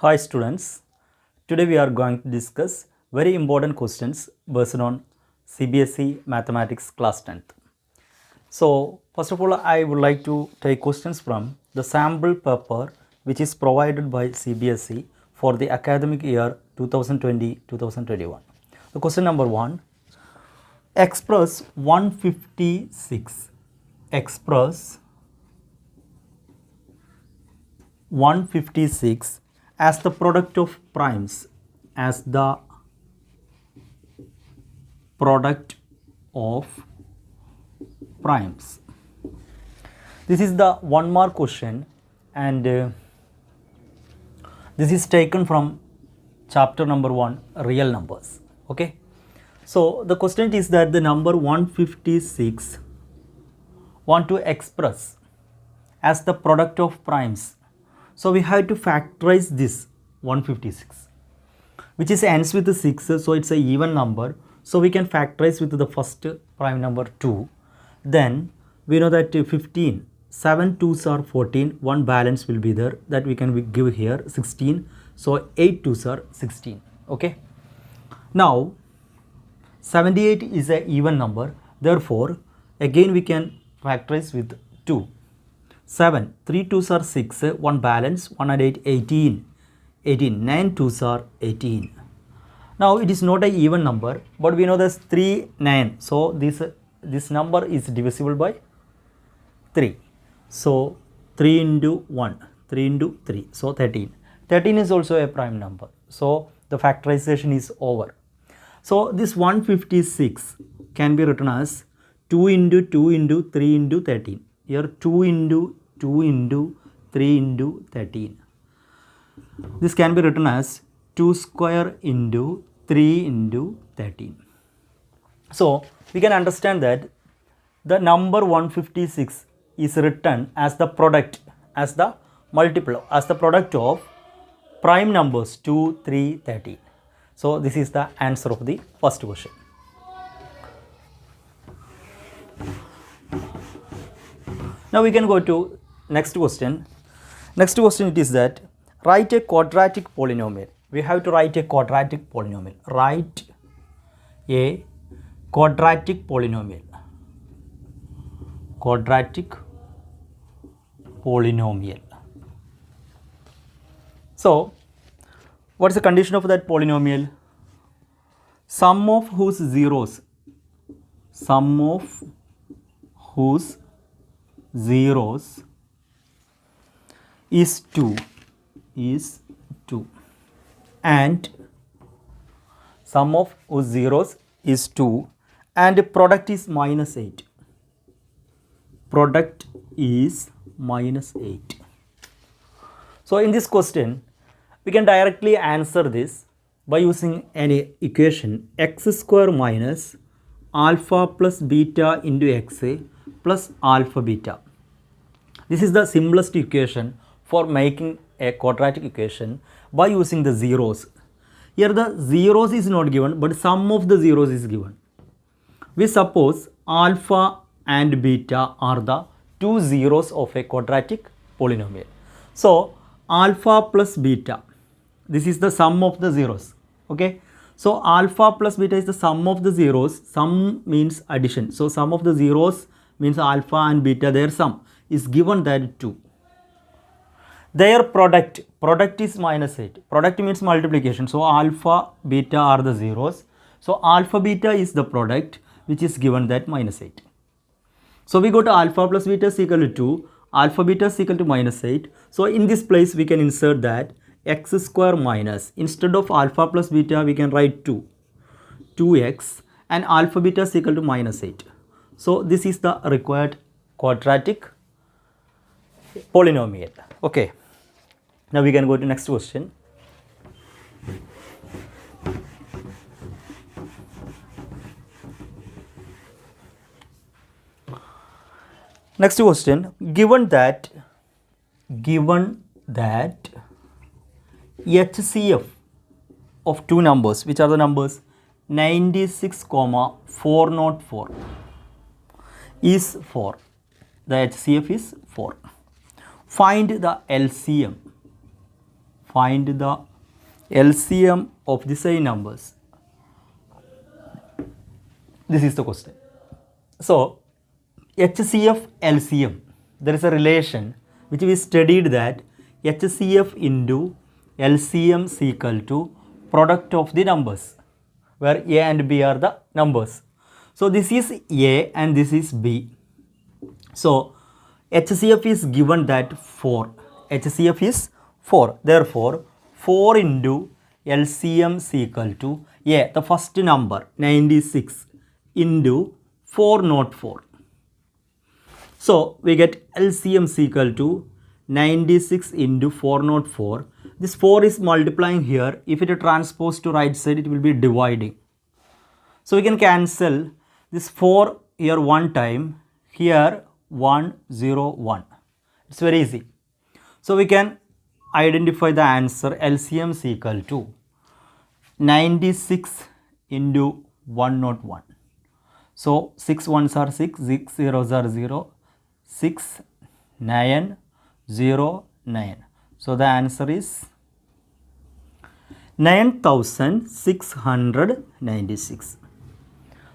Hi students, today we are going to discuss very important questions based on CBSE Mathematics class 10th. So first of all I would like to take questions from the sample paper which is provided by CBSE for the academic year 2020-2021. The question number 1, express 156 as the product of primes, This is the 1 mark question and this is taken from chapter number 1, real numbers. Okay, so the question is that the number 156 want to express as the product of primes. So we have to factorize this 156, which is ends with 6, so it's a even number. So we can factorize with the first prime number 2. Then we know that 15, 7 2s are 14, one balance will be there, that we can give here 16. So 8 2s are 16. Okay. Now 78 is an even number, therefore again we can factorize with 2. 7, 3 2s are 6, one balance, 1 and 8, 18, 9 2s are 18. Now it is not an even number, but we know there's 3, 9, so this number is divisible by 3. So 3 into 1, 3 into 3, so 13. 13 is also a prime number, so the factorization is over. So this 156 can be written as 2 into 2 into 3 into 13. Here 2 into 2 into 3 into 13. This can be written as 2 square into 3 into 13. So we can understand that the number 156 is written as the product, as the multiple, as the product of prime numbers 2, 3, 13. So this is the answer of the first question. Now we can go to next question. Next question it is that write a quadratic polynomial. We have to write a quadratic polynomial. Write a quadratic polynomial. Quadratic polynomial. So what is the condition of that polynomial? Sum of whose zeros is 2 and sum of whose zeros is 2 and product is minus 8. Product is minus 8. So in this question we can directly answer this by using any equation, x square minus alpha plus beta into x plus alpha beta. This is the simplest equation for making a quadratic equation by using the zeros. Here the zeros is not given, but sum of the zeros is given. We suppose alpha and beta are the two zeros of a quadratic polynomial. So alpha plus beta, this is the sum of the zeros. Okay, so alpha plus beta is the sum of the zeros. Sum means addition, so sum of the zeros means alpha and beta, their sum is given that 2. Their product is minus 8. Product means multiplication, so alpha beta are the zeros, so alpha beta is the product which is given that minus 8. So we go to alpha plus beta is equal to 2, alpha beta is equal to minus 8. So in this place we can insert that x square minus, instead of alpha plus beta we can write 2x, and alpha beta is equal to minus 8. So this is the required quadratic polynomial. Okay, now we can go to next question. Next question, given that HCF of two numbers, which are the numbers 96, 404 is 4. The HCF is 4. Find the LCM find the LCM of the same numbers. This is the question. So HCF LCM, there is a relation which we studied, that HCF into LCM is equal to product of the numbers, where A and B are the numbers. So this is A and this is B. So HCF is given that 4. HCF is 4. Therefore 4 into LCM is equal to A, the first number 96, into 404. So we get LCM is equal to 96 into 404. This 4 is multiplying here. If it is transposed to right side, it will be dividing. So we can cancel this 4 here one time, here 101. It's very easy. So we can identify the answer. LCM is equal to 96 into 101. So 6 ones are 6, 6 zeros are 0, 6, 9, 0, 9. So the answer is 9696.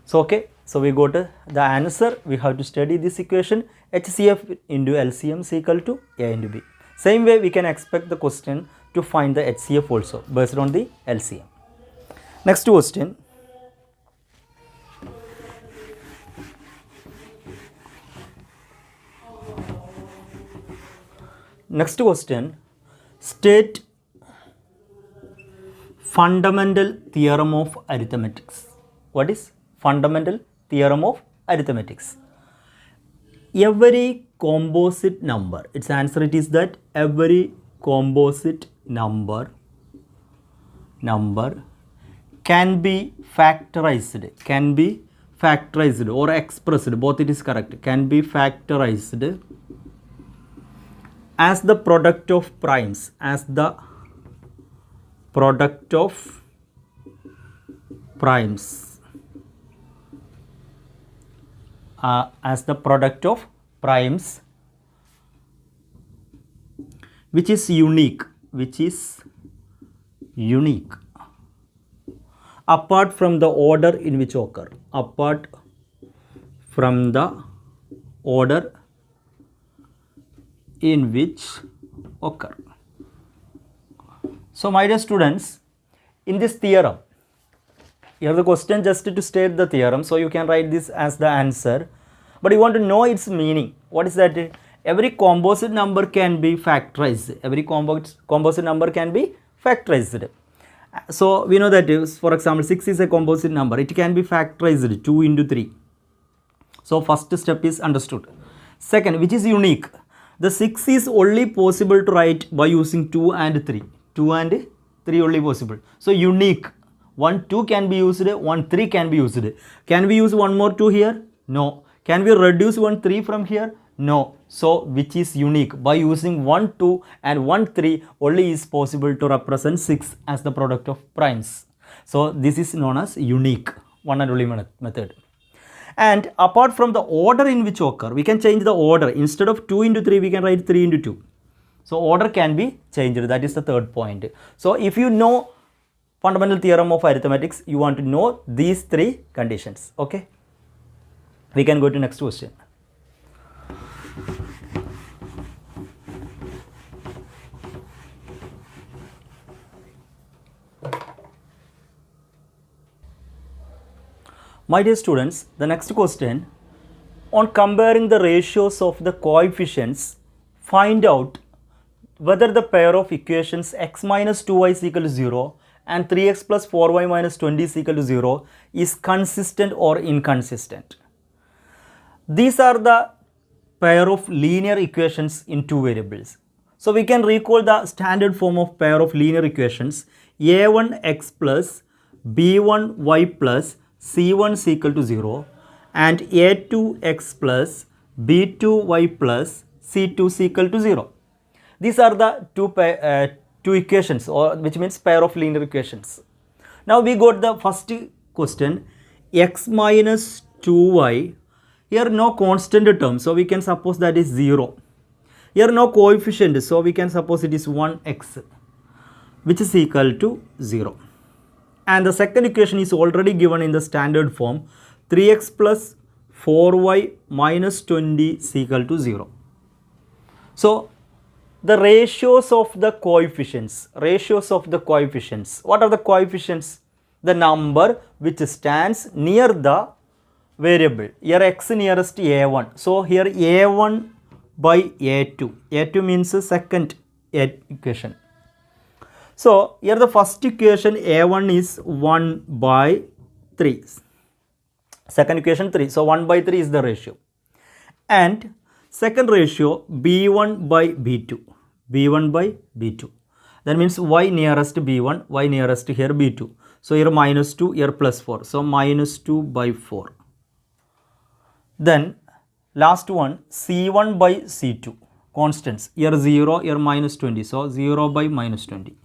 So okay, so we got the answer. We have to study this equation. HCF into LCM is equal to A into B. Same way we can expect the question to find the HCF also based on the LCM. Next question. Next question, state fundamental theorem of arithmetics. What is fundamental theorem of arithmetics? Every composite number, its answer it is that every composite number can be factorized or expressed, both it is correct, can be factorized as the product of primes, as the product of primes, which is unique, apart from the order in which occur, So my dear students, in this theorem, here the question just to state the theorem, so you can write this as the answer, but you want to know its meaning. What is that? Every composite number can be factorized. So we know that, for example, 6 is a composite number. It can be factorized 2 into 3. So first step is understood. Second, which is unique. The 6 is only possible to write by using 2 and 3. 2 and 3 only possible. So unique. 1 2 can be used, 1 3 can be used. Can we use one more 2 here? No. Can we reduce 1 3 from here? No. So which is unique? By using 1 2 and 1 3 only is possible to represent 6 as the product of primes. So this is known as unique, one and only method. And apart from the order in which occur, we can change the order. Instead of 2 into 3, we can write 3 into 2. So order can be changed. That is the third point. So if you know fundamental theorem of arithmetics, you want to know these 3 conditions. Okay. We can go to next question. My dear students, the next question, on comparing the ratios of the coefficients, find out whether the pair of equations x minus 2y is equal to 0 and 3x plus 4y minus 20 is equal to 0 is consistent or inconsistent. These are the pair of linear equations in 2 variables. So we can recall the standard form of pair of linear equations, a1x plus b1y plus c1 is equal to 0 and a2x plus b2y plus c2 is equal to 0. These are the two equations, or which means pair of linear equations. Now we got the first question, x minus 2y. Here no constant term, so we can suppose that is 0. Here no coefficient, so we can suppose it is 1x. which is equal to 0. And the second equation is already given in the standard form, 3x plus 4y minus 20 is equal to 0. So the ratios of the coefficients, what are the coefficients? The number which stands near the variable, here x nearest a1. So here a1 by a2 means the second equation. So here the first equation a1 is 1 by 3, second equation 3, so 1 by 3 is the ratio, and second ratio b1 by b2, that means y nearest b1, y nearest here b2, so here minus 2, here plus 4, so minus 2 by 4. Then last one c1 by c2, constants, here 0, here minus 20, so 0 by minus 20.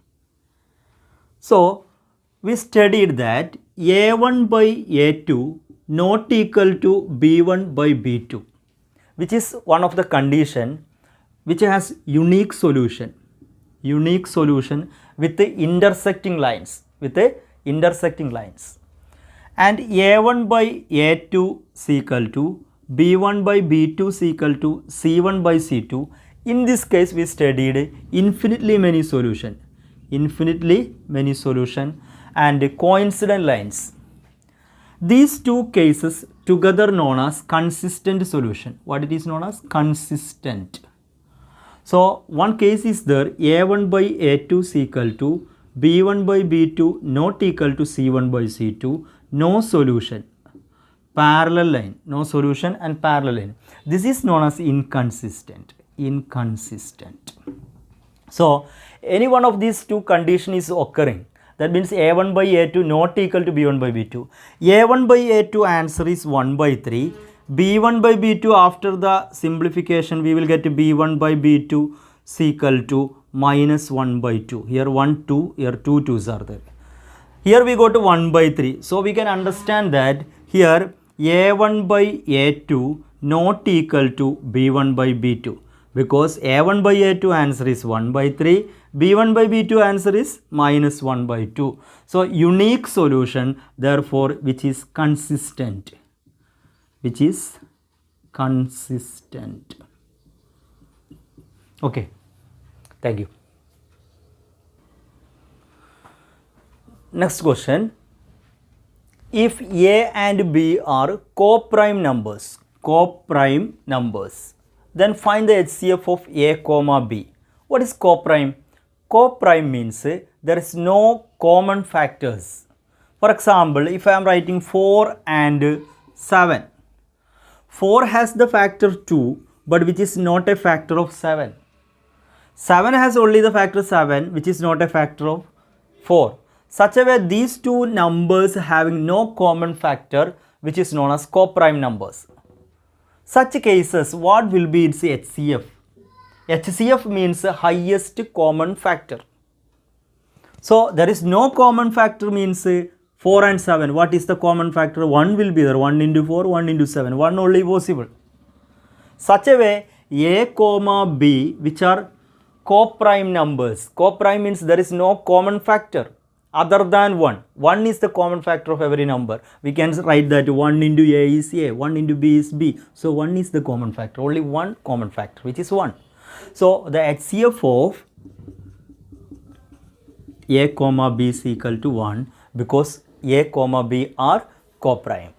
So we studied that a1 by a2 not equal to b1 by b2, which is one of the condition which has unique solution with the intersecting lines, and a1 by a2 is equal to b1 by b2 is equal to c1 by c2. In this case we studied infinitely many solution and coincident lines. These two cases together known as consistent solution. What it is known as? Consistent. So one case is there, a1 by a2 is equal to b1 by b2 not equal to c1 by c2, no solution, parallel line, no solution and parallel line. This is known as inconsistent. So any one of these two conditions is occurring, that means a1 by a2 not equal to b1 by b2. a1 by a2 answer is 1 by 3. b1 by b2 after the simplification we will get b1 by b2 is equal to minus 1 by 2. Here 1, 2, here 2 2's are there. Here we go to 1 by 3. So we can understand that here a1 by a2 not equal to b1 by b2, because a1 by a2 answer is 1 by 3, b1 by b2 answer is minus 1 by 2. So unique solution, therefore, which is consistent. Okay, thank you. Next question. If a and b are co-prime numbers, then find the HCF of a comma b. What is co-prime? Co-prime means there is no common factors. For example, if I am writing 4 and 7, 4 has the factor 2, but which is not a factor of 7. 7 has only the factor 7, which is not a factor of 4. Such a way these two numbers having no common factor, which is known as co-prime numbers. Such cases, what will be its HCF? HCF means highest common factor. So there is no common factor means 4 and 7. What is the common factor? 1 will be there. 1 into 4, 1 into 7. 1 only possible. Such a way a comma b, which are co-prime numbers. Co-prime means there is no common factor other than 1. 1 is the common factor of every number. We can write that 1 into a is a, 1 into b is b. So 1 is the common factor. Only one common factor, which is 1. So the HCF of a comma b is equal to 1 because a comma b are co-prime.